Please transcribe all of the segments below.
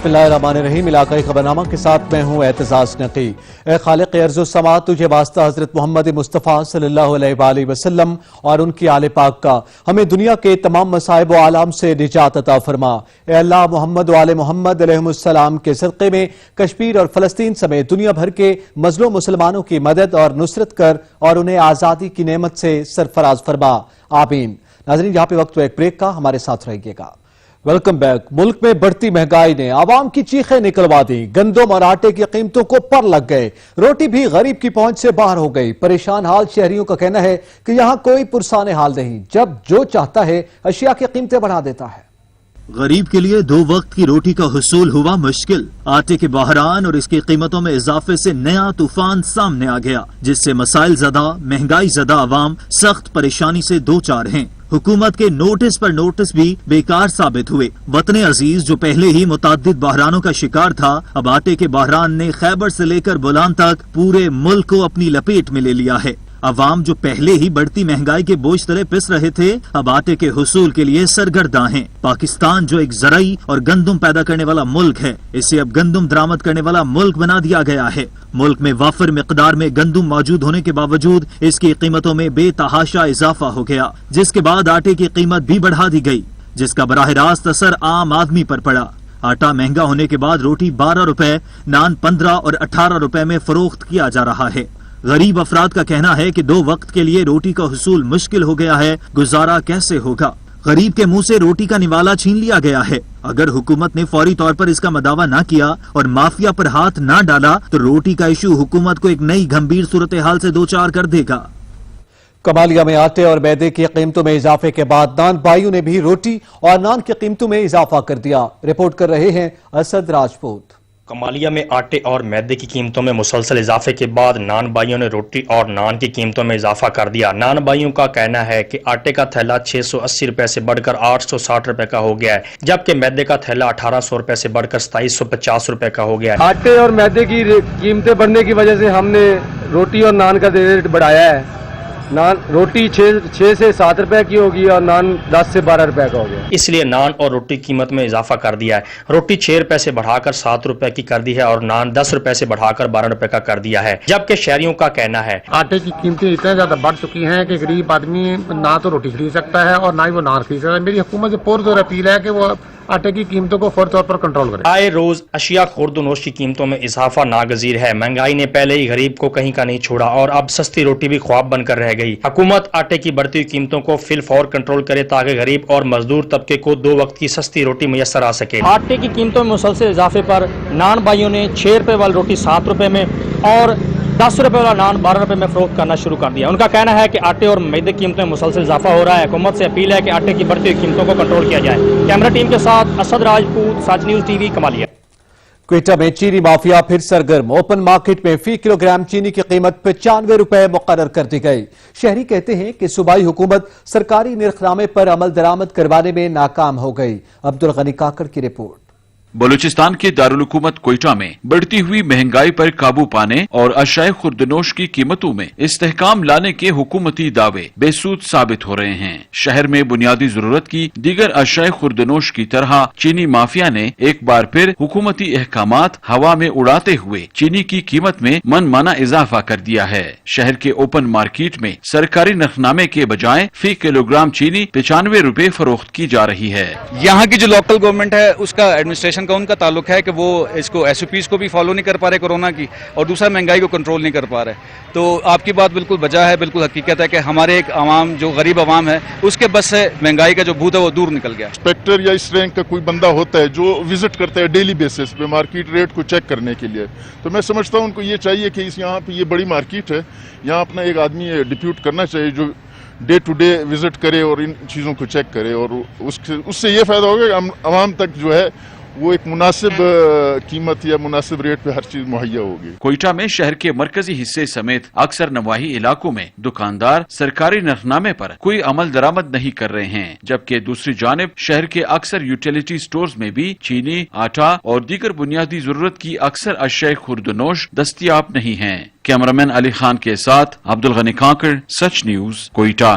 بسم اللہ الرحمن الرحیم۔ علاقائی خبرنامہ کے ساتھ میں ہوں اعتزاز نقی۔ اے خالق ارض و سما، تجھے واسطہ حضرت محمد مصطفیٰ صلی اللہ علیہ وآلہ وسلم اور ان کی آل پاک کا، ہمیں دنیا کے تمام مصائب و آلام سے نجات عطا فرما۔ اے اللہ، محمد و آل محمد علیہ السلام کے صدقے میں کشمیر اور فلسطین سمیت دنیا بھر کے مظلوم مسلمانوں کی مدد اور نصرت کر اور انہیں آزادی کی نعمت سے سرفراز فرما، آمین۔ ناظرین، یہاں پہ وقت ایک بریک کا، ہمارے ساتھ رہیے گا۔ Welcome back. ملک میں بڑھتی مہنگائی نے عوام کی چیخیں نکلوا دی۔ گندم اور آٹے کی قیمتوں کو پر لگ گئے، روٹی بھی غریب کی پہنچ سے باہر ہو گئی۔ پریشان حال شہریوں کا کہنا ہے کہ یہاں کوئی پرسان حال نہیں، جب جو چاہتا ہے اشیاء کی قیمتیں بڑھا دیتا ہے۔ غریب کے لیے 2 وقت کی روٹی کا حصول ہوا مشکل۔ آٹے کے بحران اور اس کی قیمتوں میں اضافے سے نیا طوفان سامنے آ گیا، جس سے مسائل زدہ، مہنگائی زدہ عوام سخت پریشانی سے دوچار ہیں۔ حکومت کے نوٹس پر نوٹس بھی بیکار ثابت ہوئے۔ وطن عزیز جو پہلے ہی متعدد بحرانوں کا شکار تھا، اب آٹے کے بحران نے خیبر سے لے کر بولان تک پورے ملک کو اپنی لپیٹ میں لے لیا ہے۔ عوام جو پہلے ہی بڑھتی مہنگائی کے بوجھ تلے پس رہے تھے، اب آٹے کے حصول کے لیے سرگرداں ہیں۔ پاکستان جو ایک زرعی اور گندم پیدا کرنے والا ملک ہے، اسے اب گندم درآمد کرنے والا ملک بنا دیا گیا ہے۔ ملک میں وافر مقدار میں گندم موجود ہونے کے باوجود اس کی قیمتوں میں بے تحاشا اضافہ ہو گیا، جس کے بعد آٹے کی قیمت بھی بڑھا دی گئی، جس کا براہ راست اثر عام آدمی پر پڑا۔ آٹا مہنگا ہونے کے بعد روٹی 12 روپے، نان 15 اور 18 روپے میں فروخت کیا جا رہا ہے۔ غریب افراد کا کہنا ہے کہ 2 وقت کے لیے روٹی کا حصول مشکل ہو گیا ہے، گزارا کیسے ہوگا؟ غریب کے منہ سے روٹی کا نوالا چھین لیا گیا ہے۔ اگر حکومت نے فوری طور پر اس کا مداوع نہ کیا اور مافیا پر ہاتھ نہ ڈالا تو روٹی کا ایشو حکومت کو ایک نئی گھمبیر صورتحال سے دوچار کر دے گا۔ کمالیہ میں آٹے اور میدے کی قیمتوں میں اضافے کے بعد نان بھائیوں نے بھی روٹی اور نان کی قیمتوں میں اضافہ کر دیا۔ رپورٹ کر رہے ہیں اسد راجپوت۔ کمالیہ میں آٹے اور میدے کی قیمتوں میں مسلسل اضافے کے بعد نان بھائیوں نے روٹی اور نان کی قیمتوں میں اضافہ کر دیا۔ نان بھائیوں کا کہنا ہے کہ آٹے کا تھیلا 680 روپے سے بڑھ کر 860 روپے کا ہو گیا ہے، جبکہ میدے کا تھیلا 1800 روپے سے بڑھ کر 2750 روپے کا ہو گیا ہے۔ آٹے اور میدے کی قیمتیں بڑھنے کی وجہ سے ہم نے روٹی اور نان کا ریٹ بڑھایا ہے۔ نان روٹی 6 سے 7 روپے کی ہوگی اور نان 10 سے 12 روپے کا ہو گیا، اس لیے نان اور روٹی قیمت میں اضافہ کر دیا ہے۔ روٹی 6 روپے سے بڑھا کر 7 روپے کی کر دی ہے اور نان 10 روپے سے بڑھا کر 12 روپے کا کر دیا ہے، جبکہ شہریوں کا کہنا ہے آٹے کی قیمتیں اتنا زیادہ بڑھ چکی ہیں کہ غریب آدمی نہ تو روٹی خرید سکتا ہے اور نہ ہی وہ نان خرید سکتا ہے۔ میری حکومت سے پرزور اپیل ہے کہ وہ آٹے کی قیمتوں کو فوری طور پر کنٹرول کرے۔ آئے روز اشیاء خورد و نوش کی قیمتوں میں اضافہ ناگزیر ہے۔ مہنگائی نے پہلے ہی غریب کو کہیں کا نہیں چھوڑا اور اب سستی روٹی بھی خواب بن کر رہ گئی۔ حکومت آٹے کی بڑھتی ہوئی قیمتوں کو فی الفور کنٹرول کرے تاکہ غریب اور مزدور طبقے کو 2 وقت کی سستی روٹی میسر آ سکے۔ آٹے کی قیمتوں میں مسلسل اضافے پر نان بھائیوں نے 6 روپے والی روٹی 7 روپے میں اور 10 روپے والا نان 12 روپے میں فروخت کرنا شروع کر دیا۔ ان کا کہنا ہے کہ آٹے اور میدے کی قیمتوں میں مسلسل اضافہ ہو رہا ہے۔ حکومت سے اپیل ہے کہ آٹے کی بڑھتی ہوئی قیمتوں کو کنٹرول کیا جائے۔ کیمرہ ٹیم کے ساتھ Asad Rajput, Such news T V, Kamalia. Quetta میں چینی مافیا پھر سرگرم۔ اوپن مارکیٹ میں فی کلو گرام چینی کی قیمت 95 روپے مقرر کر دی گئی۔ شہری کہتے ہیں کہ صوبائی حکومت سرکاری نرخ نامے پر عمل درآمد کروانے میں ناکام ہو گئی۔ عبدالغنی کاکڑ کی رپورٹ۔ بلوچستان کے دارالحکومت کوئٹہ میں بڑھتی ہوئی مہنگائی پر قابو پانے اور اشیاء خوردنوش کی قیمتوں میں استحکام لانے کے حکومتی دعوے بے سود ثابت ہو رہے ہیں۔ شہر میں بنیادی ضرورت کی دیگر اشیاء خوردنوش کی طرح چینی مافیا نے ایک بار پھر حکومتی احکامات ہوا میں اڑاتے ہوئے چینی کی قیمت میں من مانا اضافہ کر دیا ہے۔ شہر کے اوپن مارکیٹ میں سرکاری نرخنامے کے بجائے فی کلو گرام چینی 95 روپے فروخت کی جا رہی ہے۔ یہاں کی جو لوکل گورنمنٹ ہے اس کا ایڈمنسٹریشن کا ان کا تعلق ہے کہ وہ اس کو ایس او پیز کو بھی فالو نہیں کر پا رہے کورونا کی، اور دوسرا مہنگائی کو کنٹرول نہیں کر پا رہے۔ تو آپ کی بات بالکل بجا ہے، بالکل حقیقت ہے کہ ہمارے ایک عوام جو غریب عوام ہے اس کے بس سے مہنگائی کا جو بھوت ہے وہ دور نکل گیا۔ انسپیکٹر یا اس رینک کا کوئی بندہ ہوتا ہے جو وزٹ کرتا ہے ڈیلی بیسس پہ مارکیٹ ریٹ کو چیک کرنے کے لیے، تو میں سمجھتا ہوں ان کو یہ چاہیے کہ یہاں پہ یہ بڑی مارکیٹ ہے، یہاں اپنا ایک آدمی ڈپیوٹ کرنا چاہیے جو ڈے ٹو ڈے وزٹ کرے اور ان چیزوں کو چیک کرے، اور اس سے یہ فائدہ ہوگا کہ عوام تک جو ہے وہ ایک مناسب قیمت یا مناسب ریٹ پہ ہر چیز مہیا ہوگی۔ کوئٹہ میں شہر کے مرکزی حصے سمیت اکثر نواحی علاقوں میں دکاندار سرکاری نرخنامے پر کوئی عمل درآمد نہیں کر رہے ہیں، جبکہ دوسری جانب شہر کے اکثر یوٹیلیٹی سٹورز میں بھی چینی، آٹا اور دیگر بنیادی ضرورت کی اکثر اشیاء خوردنوش دستیاب نہیں ہیں۔ کیمرامین علی خان کے ساتھ عبدالغنی کانکڑ، سچ نیوز، کوئٹہ۔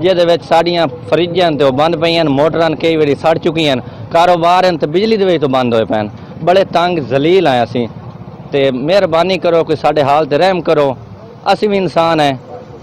ਜਿਹਦੇ ਵਿੱਚ ਸਾਡੀਆਂ ਫਰਿੱਜਾਂ ਤੇ ਉਹ ਬੰਦ ਪਈਆਂ, ਮੋਟਰਾਂ ਕਈ ਵਾਰੀ ਸੜ ਚੁੱਕੀਆਂ, ਕਾਰੋਬਾਰ ਤੇ ਬਿਜਲੀ ਦੇ ਵਿੱਚ ਤੋਂ ਬੰਦ ਹੋਏ ਪੈਣ। ਬੜੇ ਤੰਗ ਜ਼ਲੀਲ ਆਏ ਅਸੀਂ, ਤੇ ਮਿਹਰਬਾਨੀ ਕਰੋ ਕਿ ਸਾਡੇ ਹਾਲ ਤੇ ਰਹਿਮ ਕਰੋ। ਅਸੀਂ ਵੀ ਇਨਸਾਨ ਹੈ,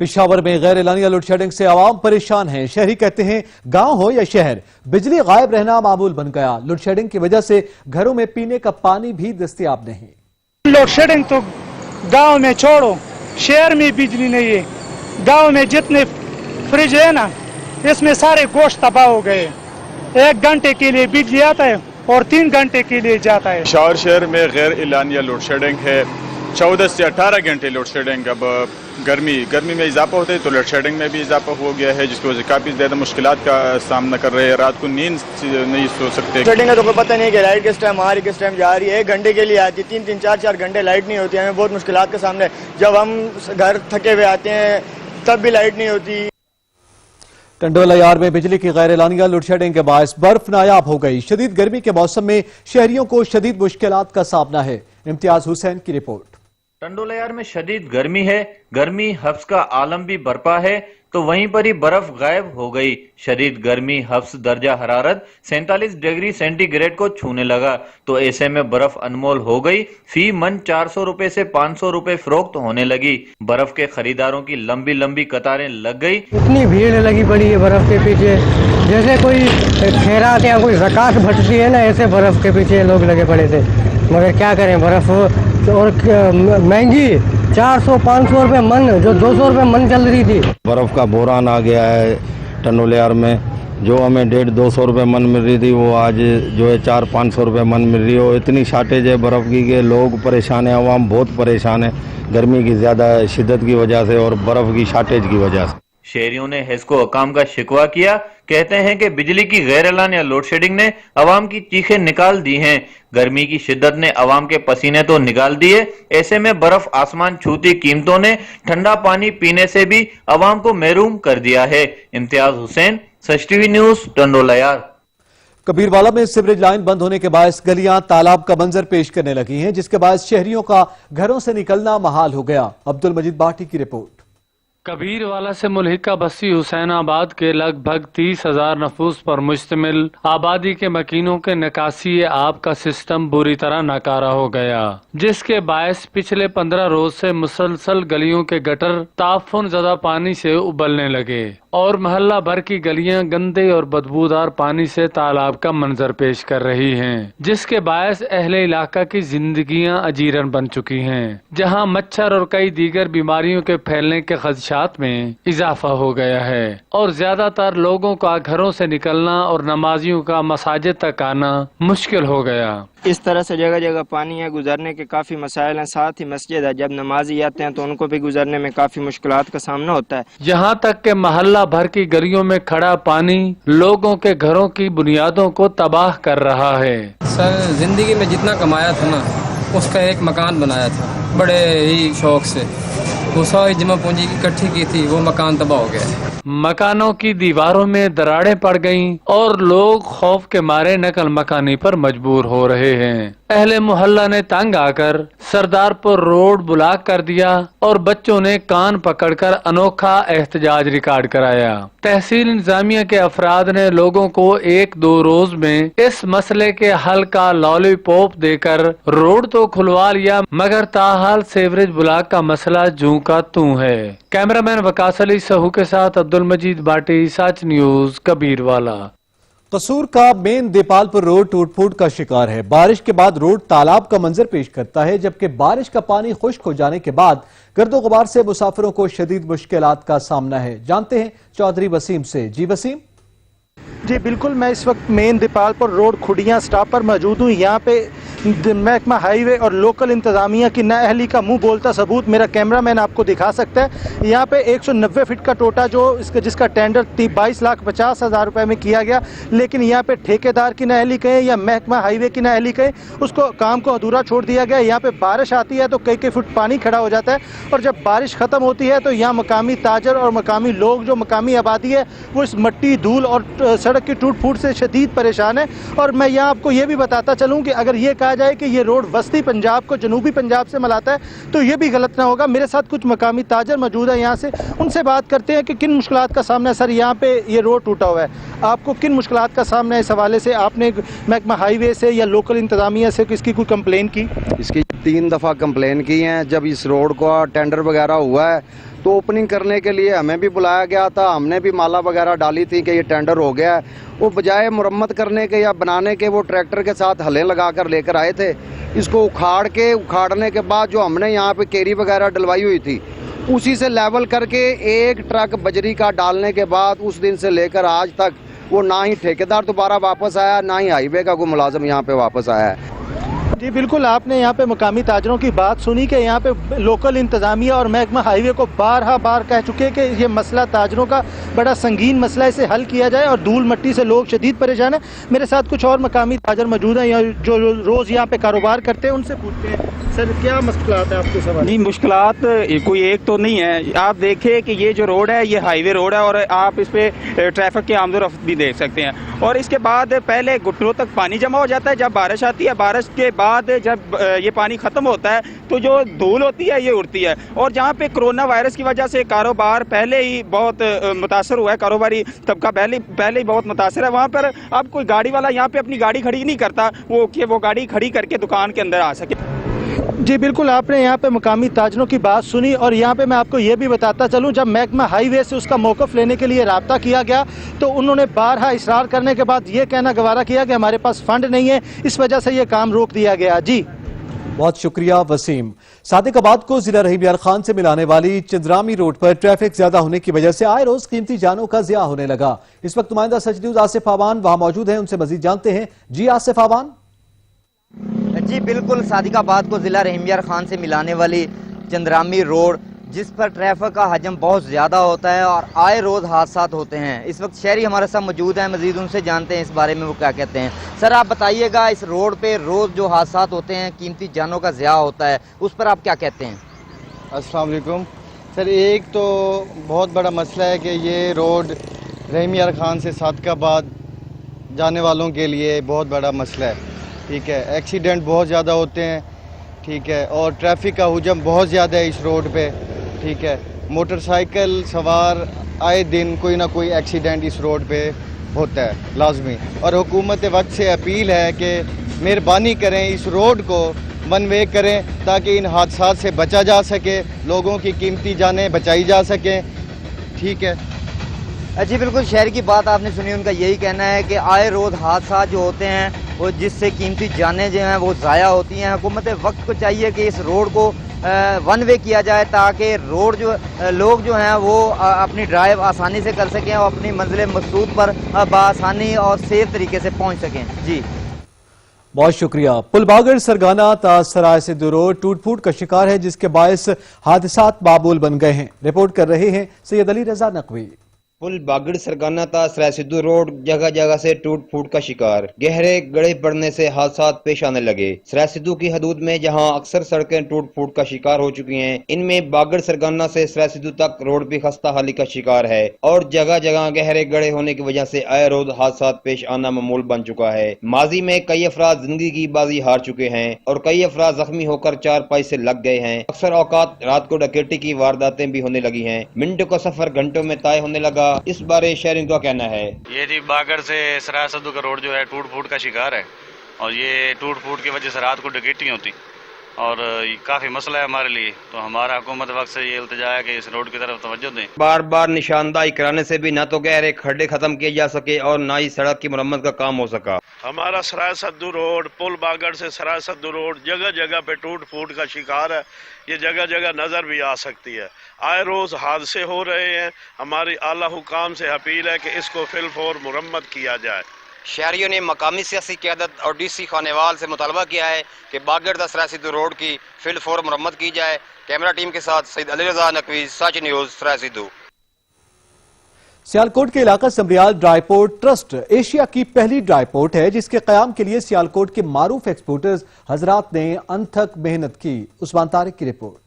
پشاور میں غیر اعلانیہ لوڈ شیڈنگ سے عوام پریشان ہیں. شہری کہتے ہیں گاؤں ہو یا شہر, بجلی غائب رہنا معمول بن گیا. لوڈ شیڈنگ کی وجہ سے گھروں میں پینے کا پانی بھی دستیاب نہیں. لوڈ شیڈنگ تو گاؤں میں چھوڑو, شہر میں بجلی نہیں ہے. گاؤں میں جتنے فریج ہے نا, اس میں سارے گوشت تباہ ہو گئے. 1 گھنٹے کے لیے بجلی آتا ہے اور 3 گھنٹے کے لیے جاتا ہے. پشاور شہر میں غیر اعلانیہ لوڈ شیڈنگ ہے. 14 سے 18 گھنٹے لوڈ شیڈنگ. اب گرمی میں اضافہ ہوتا ہے تو لوڈ شیڈنگ میں بھی اضافہ ہو گیا ہے, جس کی وجہ سے کافی زیادہ مشکلات کا سامنا کر رہے ہیں. رات کو نیند نہیں سو سکتے. شیڈنگ کا تو کوئی پتہ نہیں کہ لائٹ کس ٹائم آ رہی کس ٹائم جا رہی ہے. 1 گھنٹے کے لیے آتی ہے, 3 4 گھنٹے لائٹ نہیں ہوتی. ہمیں بہت مشکلات کا سامنا ہے. جب ہم گھر تھکے ہوئے آتے ہیں تب بھی لائٹ نہیں ہوتی. ٹنڈولا یار میں بجلی کی غیر اعلانیہ لوڈ شیڈنگ کے باعث برف نایاب ہو گئی. شدید گرمی کے موسم میں شہریوں کو شدید مشکلات کا سامنا ہے. امتیاز حسین کی رپورٹ. ٹنڈولا یار میں شدید گرمی ہے. گرمی حبس کا عالم بھی برپا ہے تو وہیں پر ہی برف غائب ہو گئی. شدید گرمی حبس درجہ حرارت 47 ڈگری سینٹی گریڈ کو چھونے لگا تو ایسے میں برف انمول ہو گئی. فی من 400 روپے سے 500 روپے فروخت ہونے لگی. برف کے خریداروں کی لمبی لمبی قطاریں لگ گئی. اتنی بھیڑ لگی پڑی ہے برف کے پیچھے, جیسے کوئی خیرات یا کوئی زکات بھٹتی ہے نا, ایسے برف کے پیچھے لوگ لگے پڑے تھے. مگر کیا کریں, برف اور مہنگی 400-500 روپے من, جو 200 روپے من چل رہی تھی. برف کا بوران آ گیا ہے ٹنڈولا یار میں. جو ہمیں 150-200 روپے من مل رہی تھی وہ آج جو ہے 400-500 روپے من مل رہی ہے. اور اتنی شارٹیج ہے برف کی کہ لوگ پریشان ہیں, عوام بہت پریشان ہے گرمی کی زیادہ شدت کی وجہ سے اور برف کی شارٹیج کی وجہ سے. شہریوں نے ہیسکو حکام کا شکوہ کیا. کہتے ہیں کہ بجلی کی غیر اعلانیہ لوڈ شیڈنگ نے عوام کی چیخیں نکال دی ہیں. گرمی کی شدت نے عوام کے پسینے تو نکال دیے, ایسے میں برف آسمان چھوتی قیمتوں نے ٹھنڈا پانی پینے سے بھی عوام کو محروم کر دیا ہے. امتیاز حسین, سچ ٹی وی نیوز, ٹنڈولا یار. کبیروالا میں سیوریج لائن بند ہونے کے باعث گلیاں تالاب کا منظر پیش کرنے لگی ہیں, جس کے باعث شہریوں کا گھروں سے نکلنا محال ہو گیا. عبد المجید باٹی کی رپورٹ. کبیروالا سے ملحقہ بستی حسین آباد کے لگ بھگ 30,000 نفوس پر مشتمل آبادی کے مکینوں کے نکاسی آب کا سسٹم بری طرح ناکارہ ہو گیا, جس کے باعث پچھلے 15 روز سے مسلسل گلیوں کے گٹر تعفن زدہ پانی سے ابلنے لگے اور محلہ بھر کی گلیاں گندے اور بدبودار پانی سے تالاب کا منظر پیش کر رہی ہیں, جس کے باعث اہل علاقہ کی زندگیاں اجیرن بن چکی ہیں, جہاں مچھر اور کئی دیگر بیماریوں کے پھیلنے کے خدشات میں اضافہ ہو گیا ہے اور زیادہ تر لوگوں کا گھروں سے نکلنا اور نمازیوں کا مساجد تک آنا مشکل ہو گیا. اس طرح سے جگہ جگہ پانی ہے, گزرنے کے کافی مسائل ہیں. ساتھ ہی مسجد ہے, جب نمازی آتے ہیں تو ان کو بھی گزرنے میں کافی مشکلات کا سامنا ہوتا ہے. یہاں تک کہ محلہ بھر کی گلیوں میں کھڑا پانی لوگوں کے گھروں کی بنیادوں کو تباہ کر رہا ہے. سر زندگی میں جتنا کمایا تھا نا, اس کا ایک مکان بنایا تھا بڑے ہی شوق سے, وہ ساری جمع پونجی اکٹھی کی تھی, وہ مکان تباہ ہو گیا. مکانوں کی دیواروں میں دراڑیں پڑ گئیں اور لوگ خوف کے مارے نقل مکانی پر مجبور ہو رہے ہیں. اہل محلہ نے تنگ آ کر سردار پور روڈ بلاک کر دیا اور بچوں نے کان پکڑ کر انوکھا احتجاج ریکارڈ کرایا. تحصیل انتظامیہ کے افراد نے لوگوں کو 1-2 روز میں اس مسئلے کے حل کا لالی پوپ دے کر روڈ تو کھلوا لیا, مگر تاحال سیوریج بلاک کا مسئلہ جوں کا توں ہے. کیمرامین وقاص علی سہو کے ساتھ عبد المجید باٹی, سچ نیوز, کبیروالا. قصور کا مین دیپال پر روڈ ٹوٹ پھوٹ کا شکار ہے. بارش کے بعد روڈ تالاب کا منظر پیش کرتا ہے, جبکہ بارش کا پانی خشک ہو جانے کے بعد گرد و غبار سے مسافروں کو شدید مشکلات کا سامنا ہے. جانتے ہیں چودھری وسیم سے. جی وسیم. جی بالکل, میں اس وقت مین دیپال پر روڈ کھڑیاں سٹاپ پر موجود ہوں. یہاں پہ محکمہ ہائی وے اور لوکل انتظامیہ کی نااہلی کا منہ بولتا ثبوت میرا کیمرہ مین آپ کو دکھا سکتا ہے. یہاں پہ 190 فٹ کا ٹوٹا جس کا ٹینڈر 22,50,000 روپے میں کیا گیا, لیکن یہاں پہ ٹھیکیدار کی نااہلی کہیں یا محکمہ ہائی وے کی نااہلی کہیں, اس کو کام کو ادھورا چھوڑ دیا گیا. یہاں پہ بارش آتی ہے تو کئی فٹ پانی کھڑا ہو جاتا ہے, اور جب بارش ختم ہوتی ہے تو یہاں مقامی تاجر اور مقامی لوگ, جو مقامی آبادی ہے, وہ اس مٹی, دھول اور سڑک کی ٹوٹ پھوٹ سے شدید پریشان ہے. اور میں یہاں آپ کو یہ بھی بتاتا چلوں کہ اگر یہ کہا جائے کہ یہ روڈ وسطی پنجاب کو جنوبی پنجاب سے ملاتا ہے تو یہ بھی غلط نہ ہوگا. میرے ساتھ کچھ مقامی تاجر موجود ہیں یہاں سے, ان سے بات کرتے ہیں کہ کن مشکلات کا سامنا ہے. سر, یہاں پہ یہ روڈ ٹوٹا ہوا ہے, آپ کو کن مشکلات کا سامنا ہے؟ اس حوالے سے آپ نے محکمہ ہائی وے سے یا لوکل انتظامیہ سے اس کی کوئی کمپلین کی؟ اس کی 3 دفعہ کمپلین کی ہیں. جب اس روڈ کو ٹینڈر وغیرہ ہوا ہے تو اوپننگ کرنے کے لیے ہمیں بھی بلایا گیا تھا. ہم نے بھی مالا وغیرہ ڈالی تھی کہ یہ ٹینڈر ہو گیا ہے. وہ بجائے مرمت کرنے کے یا بنانے کے وہ ٹریکٹر کے ساتھ ہلیں لگا کر لے کر آئے تھے. اس کو اکھاڑنے کے بعد جو ہم نے یہاں پہ کیری وغیرہ ڈلوائی ہوئی تھی اسی سے لیول کر کے ایک ٹرک بجری کا ڈالنے کے بعد اس دن سے لے کر آج تک وہ نہ ہی ٹھیکیدار دوبارہ واپس آیا نہ ہی ہائی وے کا کوئی ملازم یہاں پہ واپس آیا ہے. جی بالکل، آپ نے یہاں پہ مقامی تاجروں کی بات سنی کہ یہاں پہ لوکل انتظامیہ اور محکمہ ہائی وے کو بار کہہ چکے کہ یہ مسئلہ تاجروں کا بڑا سنگین مسئلہ ہے، اسے حل کیا جائے اور دھول مٹی سے لوگ شدید پریشان ہیں. میرے ساتھ کچھ اور مقامی تاجر موجود ہیں جو روز یہاں پہ کاروبار کرتے ہیں، ان سے پوچھتے ہیں سر کیا مشکلات ہیں آپ کے سوال؟ نہیں، مشکلات کوئی ایک تو نہیں ہے. آپ دیکھیں کہ یہ جو روڈ ہے یہ ہائی وے روڈ ہے اور آپ اس پہ ٹریفک کی آمد و رفت بھی دیکھ سکتے ہیں. اور اس کے بعد پہلے گھٹنوں تک پانی جمع ہو جاتا ہے جب بارش آتی ہے. بارش کے بعد جب یہ پانی ختم ہوتا ہے تو جو دھول ہوتی ہے یہ اڑتی ہے. اور جہاں پہ کرونا وائرس کی وجہ سے کاروبار پہلے ہی بہت متاثر ہوا ہے، کاروباری طبقہ پہلے ہی بہت متاثر ہے. وہاں پر اب کوئی گاڑی والا یہاں پہ اپنی گاڑی کھڑی نہیں کرتا کہ وہ گاڑی کھڑی کر کے دکان کے اندر آ سکے. جی بالکل، آپ نے یہاں پہ مقامی تاجروں کی بات سنی اور یہاں پہ میں آپ کو یہ بھی بتاتا چلوں جب محکمہ ہائی وے سے اس کا موقف لینے کے لیے رابطہ کیا گیا تو انہوں نے بارہا اصرار کرنے کے بعد یہ کہنا گوارا کیا کہ ہمارے پاس فنڈ نہیں ہے، اس وجہ سے یہ کام روک دیا گیا. جی بہت شکریہ وسیم. صادق آباد کو ضلع رحیم یار خان سے ملانے والی چندرامی روڈ پر ٹریفک زیادہ ہونے کی وجہ سے آئے روز قیمتی جانوں کا ضیاع ہونے لگا. اس وقت نمائندہ سچ نیوز آصف آوان وہاں موجود ہیں، ان سے مزید جانتے ہیں. جی آصف آوان. جی بالکل، صادق آباد کو ضلع رحیم یار خان سے ملانے والی چندرامی روڈ جس پر ٹریفک کا حجم بہت زیادہ ہوتا ہے اور آئے روز حادثات ہوتے ہیں. اس وقت شہری ہمارے ساتھ موجود ہیں، مزید ان سے جانتے ہیں اس بارے میں وہ کیا کہتے ہیں. سر آپ بتائیے گا اس روڈ پہ روز جو حادثات ہوتے ہیں، قیمتی جانوں کا ضیاع ہوتا ہے، اس پر آپ کیا کہتے ہیں؟ السلام علیکم سر. ایک تو بہت بڑا مسئلہ ہے کہ یہ روڈ رحیم یار خان سے صادق آباد جانے والوں کے لیے بہت بڑا مسئلہ ہے. ٹھیک ہے، ایکسیڈنٹ بہت زیادہ ہوتے ہیں. ٹھیک ہے، اور ٹریفک کا حجم بہت زیادہ ہے اس روڈ پہ. ٹھیک ہے، موٹر سائیکل سوار آئے دن کوئی نہ کوئی ایکسیڈنٹ اس روڈ پہ ہوتا ہے لازمی. اور حکومت وقت سے اپیل ہے کہ مہربانی کریں اس روڈ کو ون وے کریں تاکہ ان حادثات سے بچا جا سکے، لوگوں کی قیمتی جانیں بچائی جا سکیں. ٹھیک ہے جی بالکل، شہر کی بات آپ نے سنی، ان کا یہی کہنا ہے کہ آئے روز حادثات جو ہوتے ہیں وہ جس سے قیمتی جانیں جو ہیں وہ ضائع ہوتی ہیں. حکومت وقت کو چاہیے کہ اس روڈ کو ون وے کیا جائے تاکہ روڈ جو لوگ جو ہیں وہ اپنی ڈرائیو آسانی سے کر سکیں اور اپنی منزل مقصود پر بآسانی اور سیف طریقے سے پہنچ سکیں. جی بہت شکریہ. پل باگڑ سرگانہ تا سرائے سدھو روڈ ٹوٹ پھوٹ کا شکار ہے جس کے باعث حادثات معمول بن گئے ہیں. رپورٹ کر رہے ہیں سید علی رضا نقوی. پل باگڑ سرگانہ تا سرائے سدھو روڈ جگہ جگہ سے ٹوٹ پھوٹ کا شکار، گہرے گڑھے پڑنے سے حادثات پیش آنے لگے. سرائے سدھو کی حدود میں جہاں اکثر سڑکیں ٹوٹ پھوٹ کا شکار ہو چکی ہیں، ان میں باگڑ سرگانہ سے سرائے سدھو تک روڈ بھی خستہ حالی کا شکار ہے اور جگہ جگہ گہرے گڑھے ہونے کی وجہ سے آئے روز حادثات پیش آنا معمول بن چکا ہے. ماضی میں کئی افراد زندگی کی بازی ہار چکے ہیں اور کئی افراد زخمی ہو کر چارپائی سے لگ گئے ہیں. اکثر اوقات رات کو ڈکیتی کی وارداتیں بھی ہونے لگی ہیں. منٹوں کا سفر گھنٹوں میں طے ہونے لگا. اس بارے شہریوں کا کہنا ہے. یہ جی باگڑ سے سرائے سدھو کا روڈ جو ہے ٹوٹ پھوٹ کا شکار ہے اور یہ ٹوٹ پھوٹ کی وجہ سے رات کو ڈکیٹی ہوتی اور کافی مسئلہ ہے ہمارے لیے. تو ہمارا حکومت وقت سے یہ التجا ہے کہ اس روڈ کی طرف توجہ دیں. بار بار نشاندہی کرانے سے بھی نہ تو گہرے کھڈے ختم کیے جا سکے اور نہ ہی سڑک کی مرمت کا کام ہو سکا. ہمارا سرائے سدھو روڈ پل باگڑ سے سرائے سدھو روڈ جگہ جگہ پہ ٹوٹ پھوٹ کا شکار ہے. یہ جگہ جگہ نظر بھی آ سکتی ہے. آئے روز حادثے ہو رہے ہیں. ہماری اعلیٰ حکام سے اپیل ہے کہ اس کو فی الفور مرمت کیا جائے. شہریوں نے مقامی سیاسی قیادت اور ڈی سی خانیوال سے مطالبہ کیا ہے کہ باگڑ تا سرائے سدھو روڈ کی فی الفور مرمت کی جائے. کیمرہ ٹیم کے ساتھ سید علی رضا نقوی، سچ نیوز، سرائے سدھو. سیالکوٹ کے علاقہ سمریال ڈرائی پورٹ ٹرسٹ ایشیا کی پہلی ڈرائی پورٹ ہے جس کے قیام کے لیے سیالکوٹ کے معروف ایکسپورٹرز حضرات نے انتھک محنت کی. عثمان طارق کی report.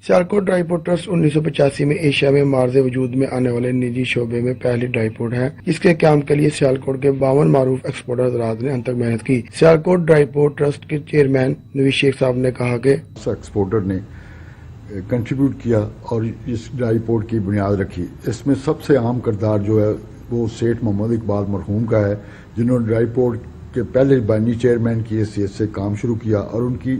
Sialkot dry port trust 1985 میں ایشیا میں مارز وجود میں آنے والے نجی شعبے میں پہلی ڈرائی پورٹ ہے. اس کے قیام کے لیے سیالکوٹ کے 52 معروف ایکسپورٹر حضرات نے انتھک محنت کی. سیالکوٹ ڈرائی پورٹ ٹرسٹ کے چیئرمین نویز شیخ صاحب نے کہا کہ ایکسپورٹر نے کنٹریبیوٹ کیا اور اس ڈرائی پورٹ کی بنیاد رکھی. اس میں سب سے عام کردار جو ہے وہ سیٹھ محمد اقبال مرحوم کا ہے جنہوں نے ڈرائی پورٹ کے پہلے بانی چیئرمین کی حیثیت سے کام شروع کیا اور ان کی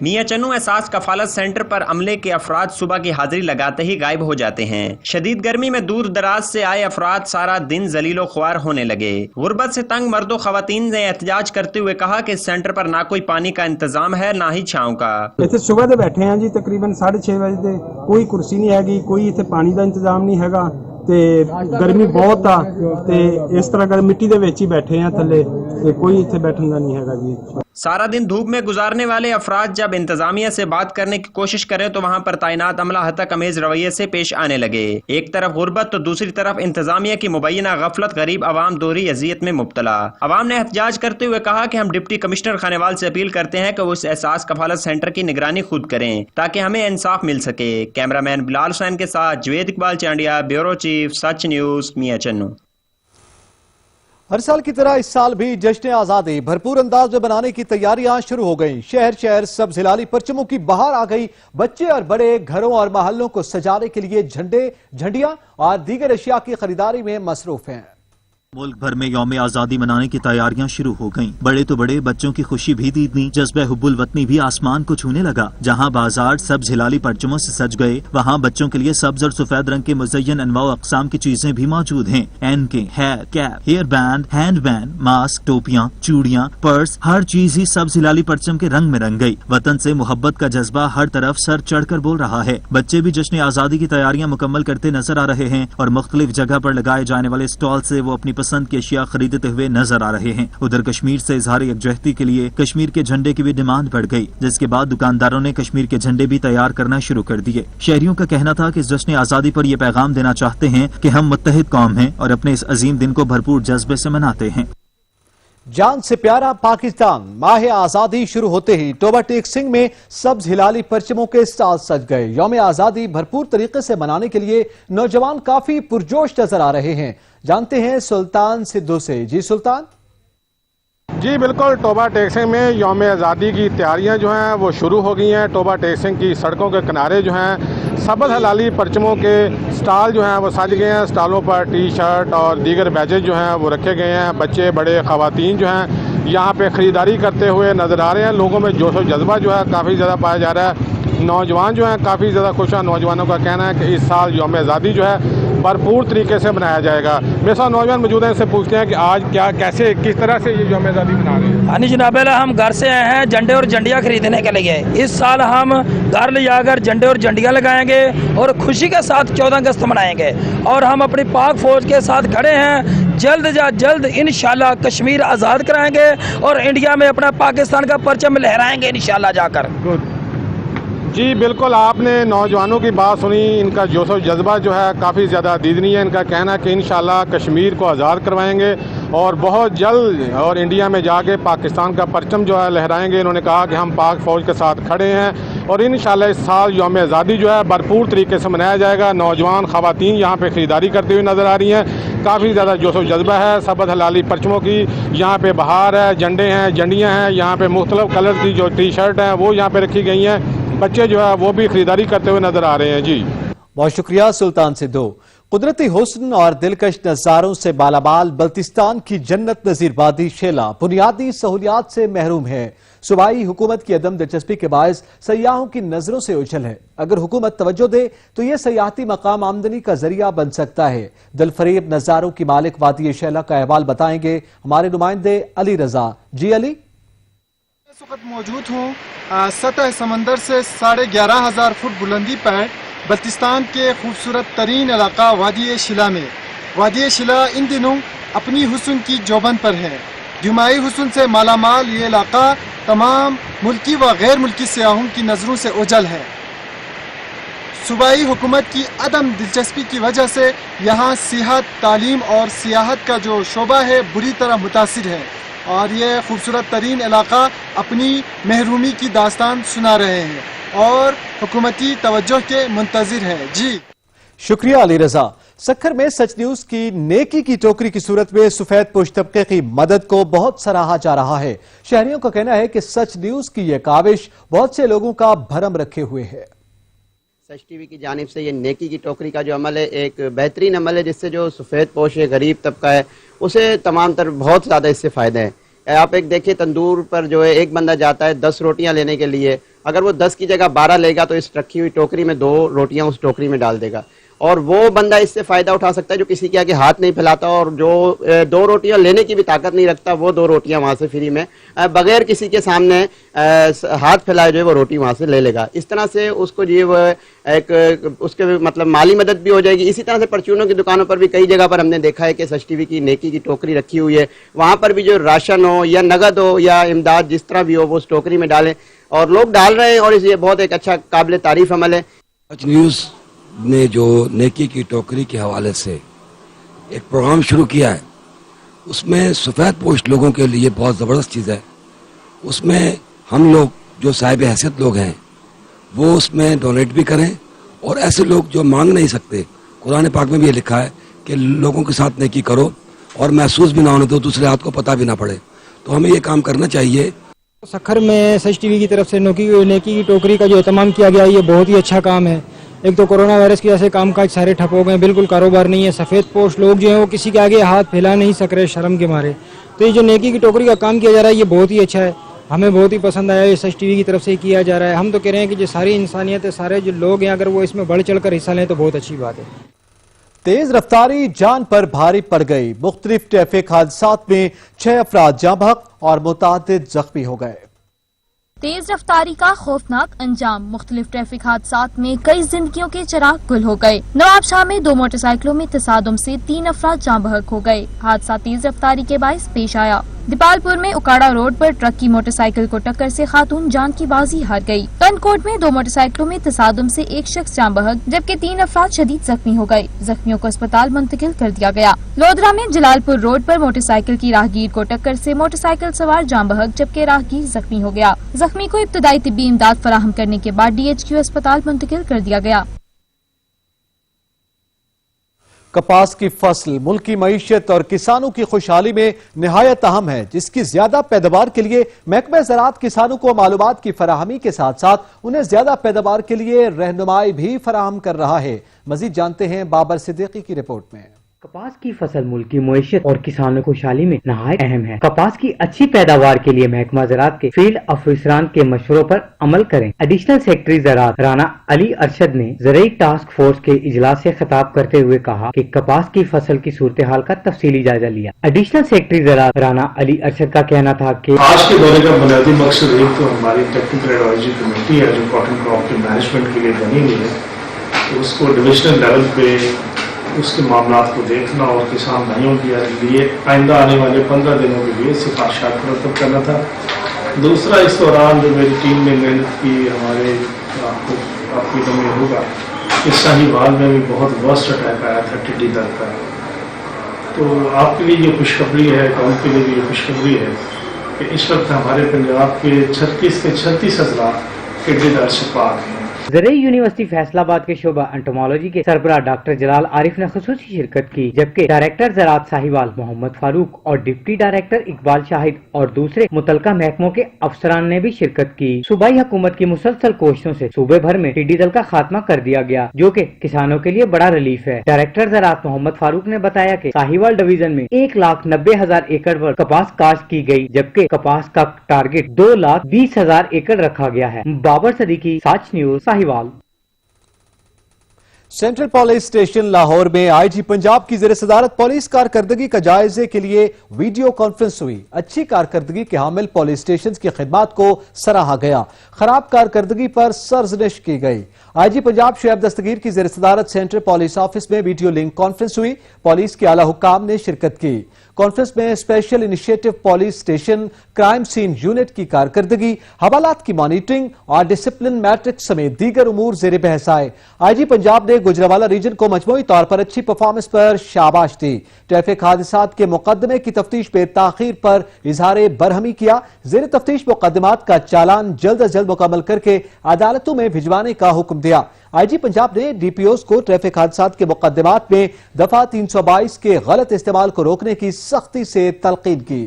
میاں چنو احساس کفالت سینٹر پر عملے کے افراد صبح کی حاضری لگاتے ہی غائب ہو جاتے ہیں۔ شدید گرمی میں دور دراز سے آئے افراد سارا دن ذلیل و خوار ہونے لگے۔ غربت سے تنگ مرد و خواتین نے احتجاج کرتے ہوئے کہا کہ اس سینٹر پر نہ کوئی پانی کا انتظام ہے نہ ہی چھاؤں کا۔ ਇੱਥੇ ਸਵੇਰ ਦੇ ਬੈਠੇ ਹਾਂ ਜੀ ਤਕਰੀਬਨ 6:30 ਵਜੇ ਤੇ ਕੋਈ ਕੁਰਸੀ ਨਹੀਂ ਹੈਗੀ, ਕੋਈ ਇੱਥੇ ਪਾਣੀ ਦਾ ਇੰਤਜ਼ਾਮ ਨਹੀਂ ਹੈਗਾ ਤੇ ਗਰਮੀ ਬਹੁਤ ਆ ਤੇ ਇਸ ਤਰ੍ਹਾਂ ਕਰ ਮਿੱਟੀ ਦੇ ਵਿੱਚ ਹੀ ਬੈਠੇ ਆ ਥੱਲੇ ਤੇ ਕੋਈ ਇੱਥੇ ਬੈਠਣ ਦਾ ਨਹੀਂ ਹੈਗਾ ਜੀ। سارا دن دھوپ میں گزارنے والے افراد جب انتظامیہ سے بات کرنے کی کوشش کریں تو وہاں پر تعینات عملہ ہتک امیز رویے سے پیش آنے لگے۔ ایک طرف غربت تو دوسری طرف انتظامیہ کی مبینہ غفلت، غریب عوام دوہری اذیت میں مبتلا۔ عوام نے احتجاج کرتے ہوئے کہا کہ ہم ڈپٹی کمشنر خانیوال سے اپیل کرتے ہیں کہ وہ اس احساس کفالت سینٹر کی نگرانی خود کریں تاکہ ہمیں انصاف مل سکے۔ کیمرہ مین بلال حسین کے ساتھ جوید اقبال چانڈیا، بیورو چیف، سچ نیوز، میاں چنو۔ ہر سال کی طرح اس سال بھی جشن آزادی بھرپور انداز میں بنانے کی تیاریاں شروع ہو گئیں۔ شہر شہر سبز ہلالی پرچموں کی بہار آ گئی۔ بچے اور بڑے گھروں اور محلوں کو سجانے کے لیے جھنڈے، جھنڈیاں اور دیگر اشیاء کی خریداری میں مصروف ہیں۔ ملک بھر میں یوم آزادی منانے کی تیاریاں شروع ہو گئیں۔ بڑے تو بڑے، بچوں کی خوشی بھی دیدنی، جذبہ حب الوطنی بھی آسمان کو چھونے لگا۔ جہاں بازار سبز ہلالی پرچموں سے سج گئے، وہاں بچوں کے لیے سبز اور سفید رنگ کے مزین انواع و اقسام کی چیزیں بھی موجود ہیں۔ اینکیں، hair cap, hair band, hand band, mask, ٹوپیاں، چوڑیاں، پرس، ہر چیز ہی سبز ہلالی پرچم کے رنگ میں رنگ گئی۔ وطن سے محبت کا جذبہ ہر طرف سر چڑھ کر بول رہا ہے۔ بچے بھی جشن آزادی کی تیاریاں مکمل کرتے نظر آ رہے ہیں اور مختلف جگہ پر لگائے جانے والے اسٹال سے وہ اپنی پسند کی اشیاء خریدتے ہوئے نظر آ رہے ہیں۔ ادھر کشمیر سے اظہار یکجہتی کے لیے کشمیر کے جھنڈے کی بھی ڈیمانڈ بڑھ گئی، جس کے بعد دکانداروں نے کشمیر کے جھنڈے بھی تیار کرنا شروع کر دیے۔ شہریوں کا کہنا تھا کہ اس جشن آزادی پر یہ پیغام دینا چاہتے ہیں کہ ہم متحد قوم ہیں اور اپنے اس عظیم دن کو بھرپور جذبے سے مناتے ہیں۔ جان سے پیارا پاکستان، ماہ آزادی شروع ہوتے ہی ٹوبہ ٹیک سنگھ میں سبز ہلالی پرچموں کے اسٹال سج گئے۔ یوم آزادی بھرپور طریقے سے منانے کے لیے نوجوان کافی پرجوش نظر آ رہے ہیں۔ جانتے ہیں سلطان سدھو سے۔ جی سلطان۔ جی بالکل، ٹوبہ ٹیک سنگھ میں یوم آزادی کی تیاریاں جو ہیں وہ شروع ہو گئی ہیں۔ ٹوبہ ٹیک سنگھ کی سڑکوں کے کنارے جو ہیں سبز ہلالی پرچموں کے سٹال جو ہیں وہ سج گئے ہیں۔ سٹالوں پر ٹی شرٹ اور دیگر بیجز جو ہیں وہ رکھے گئے ہیں۔ بچے، بڑے، خواتین جو ہیں یہاں پہ خریداری کرتے ہوئے نظر آ رہے ہیں۔ لوگوں میں جوش و جذبہ جو ہے کافی زیادہ پایا جا رہا ہے۔ نوجوان جو ہیں کافی زیادہ خوش ہیں۔ نوجوانوں کا کہنا ہے کہ اس سال یوم آزادی جو ہے بھرپور طریقے سے منایا جائے گا۔ میرے ساتھ نوجوان موجود ہیں، ان سے پوچھتے ہیں کہ آج کیا، کیسے، کس طرح سے یہ یوم آزادی منا رہے ہیں؟ ہاں جناب، ہم گھر سے آئے ہیں جھنڈے اور جھنڈیاں خریدنے کے لیے۔ اس سال ہم گھر لے جا کر جھنڈے اور جھنڈیاں لگائیں گے اور خوشی کے ساتھ 14 اگست منائیں گے، اور ہم اپنی پاک فوج کے ساتھ کھڑے ہیں۔ جلد یا جلد انشاءاللہ کشمیر آزاد کرائیں گے اور انڈیا میں اپنا پاکستان کا پرچم لہرائیں گے انشاءاللہ جا کر۔ جی بالکل، آپ نے نوجوانوں کی بات سنی، ان کا جوش و جذبہ جو ہے کافی زیادہ دیدنی ہے۔ ان کا کہنا ہے کہ انشاءاللہ کشمیر کو آزاد کروائیں گے اور بہت جلد اور انڈیا میں جا کے پاکستان کا پرچم جو ہے لہرائیں گے۔ انہوں نے کہا کہ ہم پاک فوج کے ساتھ کھڑے ہیں اور انشاءاللہ اس سال یوم آزادی جو ہے بھرپور طریقے سے منایا جائے گا۔ نوجوان خواتین یہاں پہ خریداری کرتے ہوئے نظر آ رہی ہیں۔ کافی زیادہ جوش و جذبہ ہے سبز ہلالی پرچموں کی۔ یہاں پہ بہار ہے، جھنڈے ہیں، جھنڈیاں ہیں، یہاں پہ مختلف کلر کی جو ٹی شرٹ ہیں وہ یہاں پہ رکھی گئی ہیں۔ بچے جو ہے وہ بھی خریداری کرتے ہوئے نظر آ رہے ہیں۔ جی بہت شکریہ سلطان سدھو۔ قدرتی حسن اور دلکش نظاروں سے بالابال بلتستان کی جنت نظیر وادی شیلا بنیادی سہولیات سے محروم ہے۔ صوبائی حکومت کی عدم دلچسپی کے باعث سیاحوں کی نظروں سے اوجھل ہے۔ اگر حکومت توجہ دے تو یہ سیاحتی مقام آمدنی کا ذریعہ بن سکتا ہے۔ دلفریب نظاروں کی مالک وادی شیلا کا احوال بتائیں گے ہمارے نمائندے علی رضا۔ جی علی۔ اس وقت موجود ہوں سطح سمندر سے 11,500 فٹ بلندی پر بلتستان کے خوبصورت ترین علاقہ وادی شیلا میں۔ وادی شیلا ان دنوں اپنی حسن کی جوبن پر ہے۔ جماعی حسن سے مالا مال یہ علاقہ تمام ملکی و غیر ملکی سیاحوں کی نظروں سے اوجھل ہے۔ صوبائی حکومت کی عدم دلچسپی کی وجہ سے یہاں صحت، تعلیم اور سیاحت کا جو شعبہ ہے بری طرح متاثر ہے، اور یہ خوبصورت ترین علاقہ اپنی محرومی کی داستان سنا رہے ہیں اور حکومتی توجہ کے منتظر ہے۔ جی شکریہ علی رضا۔ سکھر میں سچ نیوز کی نیکی کی ٹوکری کی صورت میں سفید پوش طبقے کی مدد کو بہت سراہا جا رہا ہے۔ شہریوں کا کہنا ہے کہ سچ نیوز کی یہ کاوش بہت سے لوگوں کا بھرم رکھے ہوئے ہے۔ سچ ٹی وی کی جانب سے یہ نیکی کی ٹوکری کا جو عمل ہے ایک بہترین عمل ہے، جس سے جو سفید پوش ہے غریب طبقہ ہے اسے تمام تر بہت زیادہ اس سے فائدہ ہے۔ آپ ایک دیکھیں تندور پر جو ہے ایک بندہ جاتا ہے 10 روٹیاں لینے کے لیے، اگر وہ 10 کی جگہ 12 لے گا تو اس رکھی ہوئی ٹوکری میں 2 روٹیاں اس ٹوکری میں ڈال دے گا، اور وہ بندہ اس سے فائدہ اٹھا سکتا ہے جو کسی کے آگے ہاتھ نہیں پھیلاتا اور جو 2 روٹیاں لینے کی بھی طاقت نہیں رکھتا، وہ 2 روٹیاں وہاں سے فری میں بغیر کسی کے سامنے ہاتھ پھیلائے جو ہے وہ روٹی وہاں سے لے لے گا۔ اس طرح سے اس کو یہ ایک اس کے مطلب مالی مدد بھی ہو جائے گی۔ اسی طرح سے پرچونوں کی دکانوں پر بھی کئی جگہ پر ہم نے دیکھا ہے کہ سچ ٹی وی کی نیکی کی ٹوکری رکھی ہوئی ہے، وہاں پر بھی جو راشن ہو یا نگد ہو یا امداد جس طرح بھی ہو وہ اس ٹوکری میں ڈالیں، اور لوگ ڈال رہے ہیں اور یہ بہت ایک اچھا قابل تعریف عمل ہے۔ نیوز نے جو نیکی کی ٹوکری کے حوالے سے ایک پروگرام شروع کیا ہے، اس میں سفید پوش لوگوں کے لیے بہت زبردست چیز ہے۔ اس میں ہم لوگ جو صاحب حیثیت لوگ ہیں وہ اس میں ڈونیٹ بھی کریں، اور ایسے لوگ جو مانگ نہیں سکتے، قرآن پاک میں بھی یہ لکھا ہے کہ لوگوں کے ساتھ نیکی کرو اور محسوس بھی نہ ہونے دو، دوسرے ہاتھ کو پتہ بھی نہ پڑے، تو ہمیں یہ کام کرنا چاہیے۔ سکھر میں سچ ٹی وی کی طرف سے نیکی کی ٹوکری کا جو اہتمام کیا گیا ہے یہ بہت ہی اچھا کام ہے۔ ایک تو کورونا وائرس کی وجہ سے کام کاج سارے ٹھپ ہو گئے، بالکل کاروبار نہیں ہے، سفید پوش لوگ جو ہیں وہ کسی کے آگے ہاتھ پھیلا نہیں سک رہے شرم کے مارے، تو یہ جو نیکی کی ٹوکری کا کام کیا جا رہا ہے یہ بہت ہی اچھا ہے، ہمیں بہت ہی پسند آیا، یہ سچ ٹی وی کی طرف سے کیا جا رہا ہے۔ ہم تو کہہ رہے ہیں کہ جو ساری انسانیت ہے، سارے جو لوگ ہیں اگر وہ اس میں بڑھ چڑھ کر حصہ لیں تو بہت اچھی بات ہے۔ تیز رفتاری جان پر بھاری پڑ گئی، مختلف ٹریفک حادثات میں 6 افراد جاں بحق اور متعدد زخمی ہو گئے۔ تیز رفتاری کا خوفناک انجام، مختلف ٹریفک حادثات میں کئی زندگیوں کے چراغ گل ہو گئے۔ نواب شاہ میں 2 موٹر سائیکلوں میں تصادم سے 3 افراد جاں بحق ہو گئے۔ حادثہ تیز رفتاری کے باعث پیش آیا۔ دیپال پور میں اکاڑا روڈ پر ٹرک کی موٹر سائیکل کو ٹکر سے خاتون جان کی بازی ہار گئی۔ کنڈ کوٹ میں 2 موٹر سائیکلوں میں تصادم سے 1 شخص جاں بحق جبکہ 3 افراد شدید زخمی ہو گئے۔ زخمیوں کو اسپتال منتقل کر دیا گیا۔ لودھرا میں جلال پور روڈ پر موٹر سائیکل کی راہگیر کو ٹکر سے موٹر سائیکل سوار جاں بحق جبکہ راہگیر زخمی ہو گیا۔ زخمی کو ابتدائی طبی امداد فراہم کرنے کے بعد DHQ اسپتال منتقل کر دیا گیا۔ کپاس کی فصل ملک کی معیشت اور کسانوں کی خوشحالی میں نہایت اہم ہے، جس کی زیادہ پیداوار کے لیے محکمہ زراعت کسانوں کو معلومات کی فراہمی کے ساتھ ساتھ انہیں زیادہ پیداوار کے لیے رہنمائی بھی فراہم کر رہا ہے۔ مزید جانتے ہیں بابر صدیقی کی رپورٹ میں۔ کپاس کی فصل ملک کی معیشت اور کسانوں کی خوشحالی میں نہایت اہم ہے۔ کپاس کی اچھی پیداوار کے لیے محکمہ زراعت کے فیلڈ افسران کے مشوروں پر عمل کریں۔ ایڈیشنل سیکرٹری زراعت رانا علی ارشد نے زرعی ٹاسک فورس کے اجلاس سے خطاب کرتے ہوئے کہا کہ کپاس کی فصل کی صورتحال کا تفصیلی جائزہ لیا۔ ایڈیشنل سیکرٹری زراعت رانا علی ارشد کا کہنا تھا کہ آج کے دورے کا بنیادی مقصد ایک تو ہماری ٹیکنیکل ایڈوائزری کمیٹی ہے جو کاٹن کراپ کے مینجمنٹ کے لیے بنی ہوئی ہے، تو اس کو ڈویژنل لیول پہ اس کے معاملات کو دیکھنا اور کسان بھائیوں کے لیے آئندہ آنے والے 15 دنوں کے لیے سفارشات مرتب کرنا تھا۔ دوسرا، اس دوران جو میری ٹیم نے محنت کی، ہمارے آپ کی میں ہوگا کہ ساہیوال میں بھی بہت ورسٹ اٹیک آیا تھا ٹڈی دل کا، تو آپ کے لیے یہ خوشخبری ہے، قوم کے لیے بھی یہ خوشخبری ہے کہ اس وقت ہمارے پنجاب کے 36 کے 36 اضلاع ٹڈی دل سے پاک ہیں۔ زرعی یونیورسٹی فیصل آباد کے شعبہ انٹومالوجی کے سربراہ ڈاکٹر جلال عارف نے خصوصی شرکت کی، جبکہ ڈائریکٹر زراعت ساہیوال محمد فاروق اور ڈپٹی ڈائریکٹر اقبال شاہد اور دوسرے متعلقہ محکموں کے افسران نے بھی شرکت کی۔ صوبائی حکومت کی مسلسل کوششوں سے صوبے بھر میں ٹڈی دل کا خاتمہ کر دیا گیا، جو کہ کسانوں کے لیے بڑا ریلیف ہے۔ ڈائریکٹر زراعت محمد فاروق نے بتایا کہ ساہیوال ڈویژن میں 1,90,000 ایکڑ پر کپاس کاشت کی گئی، جبکہ کپاس کا ٹارگٹ 2,20,000 ایکڑ رکھا گیا ہے۔ Babar Siddiqui, Such news, Sahiwal. Central police station Lahore میں آئی جی پنجاب کی زیر صدارت پولیس کارکردگی کا جائزے کے لیے ویڈیو کانفرنس ہوئی۔ اچھی کارکردگی کے حامل پولیس اسٹیشن کی خدمات کو سراہا گیا، خراب کارکردگی پر سرزنش کی گئی۔ آئی جی پنجاب شعیب دستگیر کی زیر صدارت سینٹرل پولیس آفس میں ویڈیو لنک کانفرنس ہوئی، پولیس کے اعلی حکام نے شرکت کی۔ کانفرنس میں special initiative police station, crime scene unit کی کارکردگی، حوالات کی مانیٹرنگ اور ڈسپلن میٹرکس سمیت دیگر امور زیر بحث آئے۔ آئی جی پنجاب نے گجرانوالہ ریجن کو مجموعی طور پر اچھی پرفارمنس پر شاباش دی۔ ٹریفک حادثات کے مقدمے کی تفتیش پہ تاخیر پر اظہار برہمی کیا۔ زیر تفتیش مقدمات کا چالان جلد از جلد مکمل کر کے عدالتوں میں بھجوانے کا حکم دیا۔ آئی جی پنجاب نے ڈی پی اوز کو ٹریفک حادثات کے مقدمات میں دفعہ 322 کے غلط استعمال کو روکنے کی سختی سے تلقین کی۔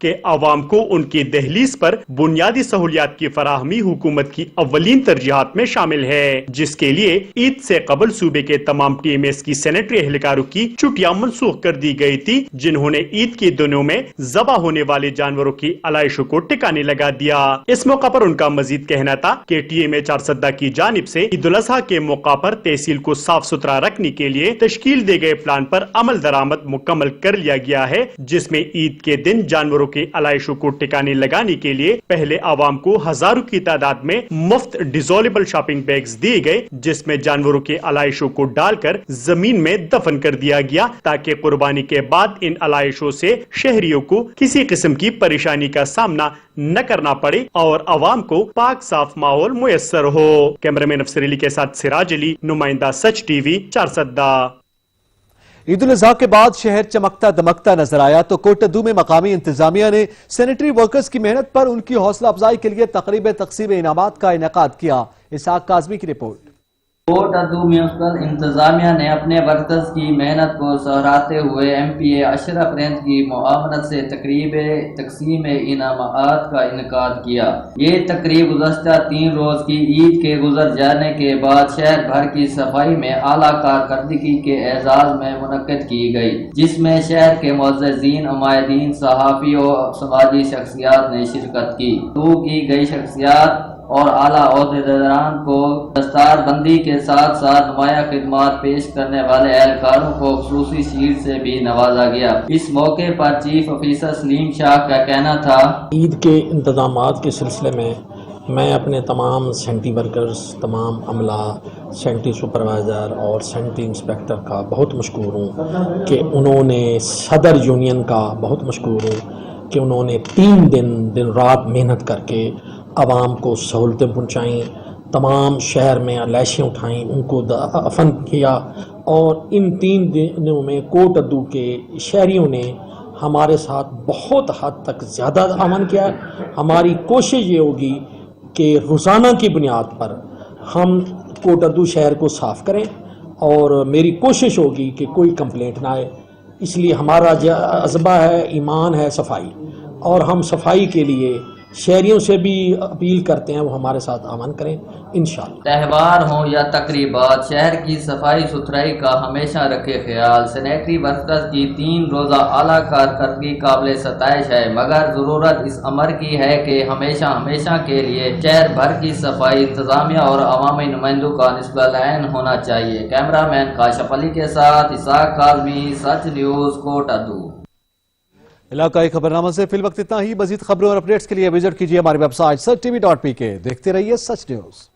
کہ عوام کو ان کی دہلیز پر بنیادی سہولیات کی فراہمی حکومت کی اولین ترجیحات میں شامل ہے، جس کے لیے عید سے قبل صوبے کے تمام ٹی ایم ایس کی سینیٹری اہلکاروں کی چھٹیاں منسوخ کر دی گئی تھی، جنہوں نے عید کے دنوں میں ذبح ہونے والے جانوروں کی علائشوں کو ٹکانے لگا دیا۔ اس موقع پر ان کا مزید کہنا تھا کہ ٹی ایم اے چارسدہ کی جانب سے عید الاضحیٰ کے موقع پر تحصیل کو صاف ستھرا رکھنے کے لیے تشکیل دے گئے پلان پر عمل درآمد مکمل کر لیا گیا ہے، جس میں عید کے دن جانوروں کے علائشوں کو ٹکانے لگانے کے لیے پہلے عوام کو ہزاروں کی تعداد میں مفت ڈیزولیبل شاپنگ بیگز دیے گئے، جس میں جانوروں کے علائشوں کو ڈال کر زمین میں دفن کر دیا گیا تاکہ قربانی کے بعد ان علائشوں سے شہریوں کو کسی قسم کی پریشانی کا سامنا نہ کرنا پڑے اور عوام کو پاک صاف ماحول میسر ہو۔ کیمرامین افسر علی کے ساتھ سراج علی، نمائندہ سچ ٹی وی، چارسدہ۔ عید الاضحیٰ کے بعد شہر چمکتا دمکتا نظر آیا تو کوٹدو میں مقامی انتظامیہ نے سینیٹری ورکرز کی محنت پر ان کی حوصلہ افزائی کے لیے تقریب تقسیم انعامات کا انعقاد کیا۔ اسحاق کاظمی کی رپورٹ۔ کوٹدو میونسپل انتظامیہ نے اپنے ورکرز کی محنت کو سراہتے ہوئے ایم پی اے اشرف رینج کی معاونت سے تقریب تقسیم انعامات کا انعقاد کیا۔ یہ تقریب گزشتہ 3 روز کی عید کے گزر جانے کے بعد شہر بھر کی صفائی میں اعلیٰ کارکردگی کے اعزاز میں منعقد کی گئی، جس میں شہر کے معززین، عمائدین، صحافی اور سماجی شخصیات نے شرکت کی۔ تو کی گئی شخصیات اور اعلیٰ عہدیداران کو دستار بندی کے ساتھ ساتھ نمایاں خدمات پیش کرنے والے اہلکاروں کو خصوصی شیلڈ سے بھی نوازا گیا۔ اس موقع پر چیف آفیسر سلیم شاہ کا کہنا تھا، عید کے انتظامات کے سلسلے میں اپنے تمام سینٹری ورکرز، تمام عملہ، سینٹری سپروائزر اور سینٹری انسپیکٹر کا بہت مشکور ہوں کہ انہوں نے، صدر یونین کا بہت مشکور ہوں کہ انہوں نے 3 دن رات محنت کر کے عوام کو سہولتیں پہنچائیں، تمام شہر میں علائشیں اٹھائیں، ان کو دفن کیا، اور ان 3 دنوں میں کوٹدو کے شہریوں نے ہمارے ساتھ بہت حد تک زیادہ تعاون کیا۔ ہماری کوشش یہ ہوگی کہ روزانہ کی بنیاد پر ہم کوٹدو شہر کو صاف کریں، اور میری کوشش ہوگی کہ کوئی کمپلینٹ نہ آئے۔ اس لیے ہمارا جذبہ ہے، ایمان ہے صفائی، اور ہم صفائی کے لیے شہریوں سے بھی اپیل کرتے ہیں وہ ہمارے ساتھ تعاون کریں انشاءاللہ۔ تہوار ہوں یا تقریبات، شہر کی صفائی ستھرائی کا ہمیشہ رکھے خیال۔ سینیٹری ورکرز کی 3 روزہ اعلیٰ کارکردگی قابل ستائش ہے، مگر ضرورت اس امر کی ہے کہ ہمیشہ کے لیے شہر بھر کی صفائی انتظامیہ اور عوامی نمائندوں کا نصب العین ہونا چاہیے۔ کیمرہ مین کاشف علی کے ساتھ اسحاق کاظمی، سچ نیوز، کوٹدو۔ علاقائی خبرنامہ سے فی الوقت اتنا ہی۔ مزید خبروں اور اپڈیٹس کے لیے وزٹ کیجیے ہماری ویب سائٹ sach.tv.pk۔ دیکھتے رہیے سچ نیوز۔